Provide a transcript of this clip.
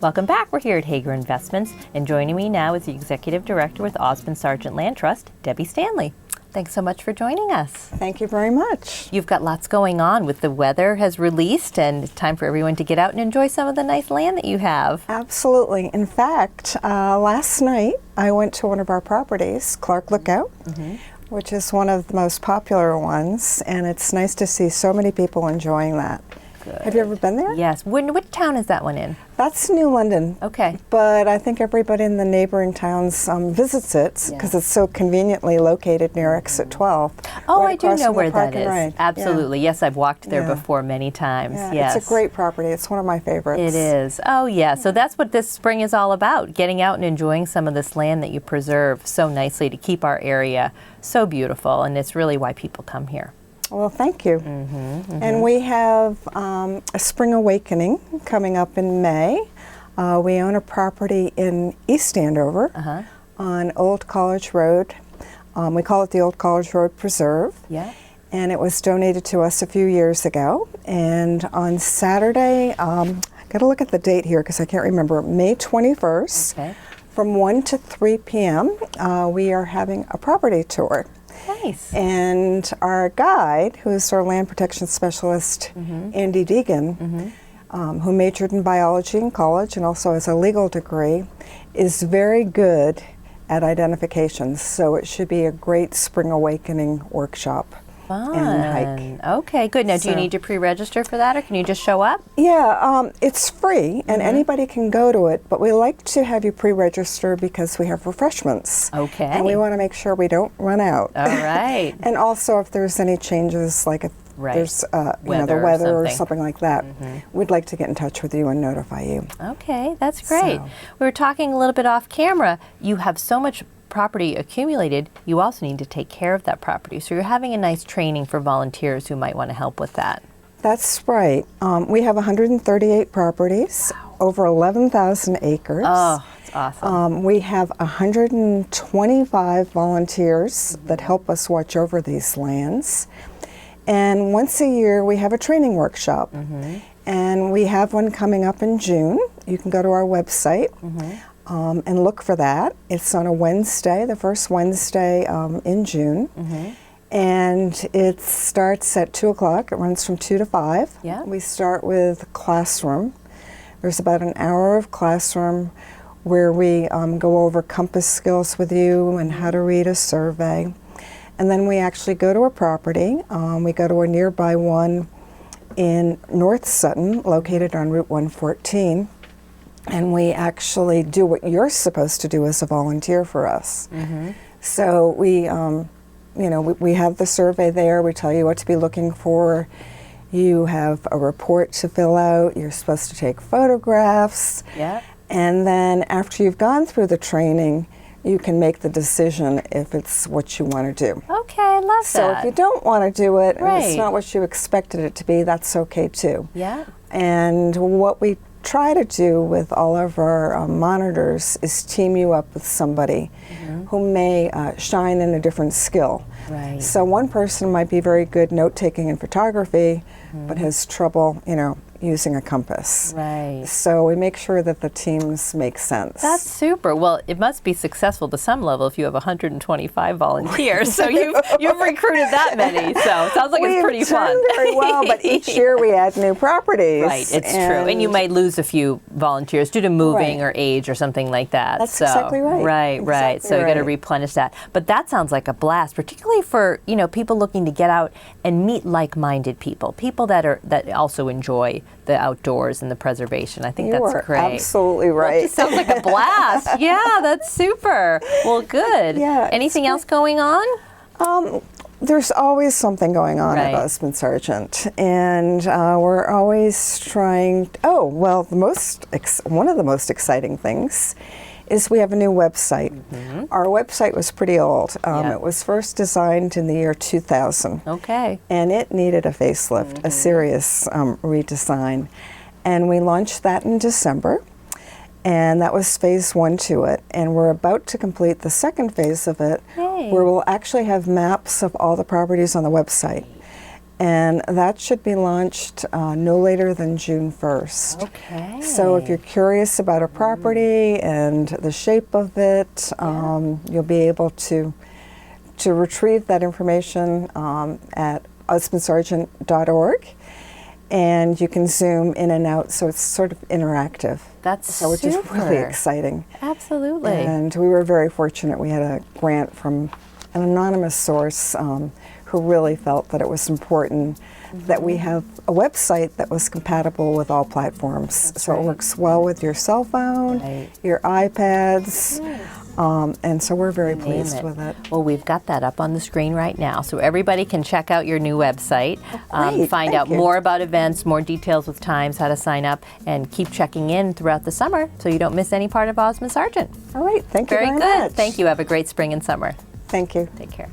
Welcome back. We're here at Hager Investments, and joining me now is the Executive Director with Osmond Sargent Land Trust, Debbie Stanley. Thanks so much for joining us. Thank you very much. You've got lots going on with the weather has released, and it's time for everyone to get out and enjoy some of the nice land that you have. Absolutely. In fact, last night I went to one of our properties, Clark Lookout, which is one of the most popular ones, and it's nice to see so many people enjoying that. Good. Have you ever been there? Yes. What town is that one in? That's New London. Okay. But I think everybody in the neighboring towns visits it because it's so conveniently located near Exit 12. Oh, right I do know where that is. Ride. Absolutely. Yeah. Yes, I've walked there Yeah. before many times. Yeah, Yes. it's a great property. It's one of my favorites. It is. Oh, yeah. So that's what this spring is all about, getting out and enjoying some of this land that you preserve so nicely to keep our area so beautiful, and it's really why people come here. Well, thank you. And we have a spring awakening coming up in May. We own a property in East Andover on Old College Road. We call it the Old College Road Preserve. Yeah. And it was donated to us a few years ago. And on Saturday, I got to look at the date here because I can't remember, May 21st, from 1 to 3 p.m., we are having a property tour. Nice. And our guide, who's our land protection specialist, Andy Deegan, who majored in biology in college and also has a legal degree, is very good at identifications. So it should be a great spring awakening workshop. Fun. And hike. Okay, good. Now, do you need to pre-register for that, or can you just show up? Yeah, it's free, and anybody can go to it, but we like to have you pre-register because we have refreshments. Okay. And we want to make sure we don't run out. All right. And also, if there's any changes, like if there's the weather or something like that, we'd like to get in touch with you and notify you. Okay, that's great. So. We were talking a little bit off camera. You have so much property accumulated, you also need to take care of that property. So you're having a nice training for volunteers who might want to help with that. That's right. We have 138 properties, over 11,000 acres. Oh, that's awesome. We have 125 volunteers that help us watch over these lands. And once a year we have a training workshop. And we have one coming up in June. You can go to our website. And look for that. It's on a Wednesday, the first Wednesday in June. And it starts at 2 o'clock. It runs from 2 to 5. Yeah. We start with classroom. There's about an hour of classroom where we go over compass skills with you and how to read a survey. And then we actually go to a property. We go to a nearby one in North Sutton, located on Route 114. And we actually do what you're supposed to do as a volunteer for us. So we, we have the survey there. We tell you what to be looking for. You have a report to fill out. You're supposed to take photographs. Yeah. And then after you've gone through the training, you can make the decision if it's what you want to do. Okay, I love that. So if you don't want to do it, and it's not what you expected it to be, that's okay too. Yeah. And what we try to do with all of our monitors is team you up with somebody who may shine in a different skill. Right. So one person might be very good note-taking and photography, but has trouble, using a compass. Right. So we make sure that the teams make sense. That's super. Well, it must be successful to some level if you have 125 volunteers. So you've recruited that many. So it sounds like it's pretty fun. We've done very well, but each year we add new properties. Right, it's true. And you might lose a few volunteers due to moving or age or something like that. That's exactly right. Right. So you got to replenish that. But that sounds like a blast, particularly for people looking to get out and meet like-minded people that also enjoy the outdoors and the preservation. I think that's great. You are absolutely right. Well, it just sounds like a blast. Yeah, that's super. Well, good. Yeah. Anything else going on? There's always something going on at Osmond Sargent, and we're always trying. One of the most exciting things is we have a new website. Our website was pretty old. It was first designed in the year 2000. Okay. And it needed a facelift, a serious redesign. And we launched that in December. And that was phase 1 to it. And we're about to complete the second phase of it, where we'll actually have maps of all the properties on the website. And that should be launched no later than June 1st. Okay. So if you're curious about a property and the shape of it, you'll be able to retrieve that information at osmondsargent.org, and you can zoom in and out, so it's sort of interactive. That's so, which is really exciting. Absolutely. And we were very fortunate. We had a grant from an anonymous source who really felt that it was important that we have a website that was compatible with all platforms. That's so right. It works well with your cell phone, your iPads, and so we're very pleased with it. Well, we've got that up on the screen right now, so everybody can check out your new website, Great, find thank out you. more about events, more details with times, how to sign up, and keep checking in throughout the summer so you don't miss any part of Osmond Sargent. All right, thank you Very very good. much. Thank you. Have a great spring and summer. Thank you. Take care.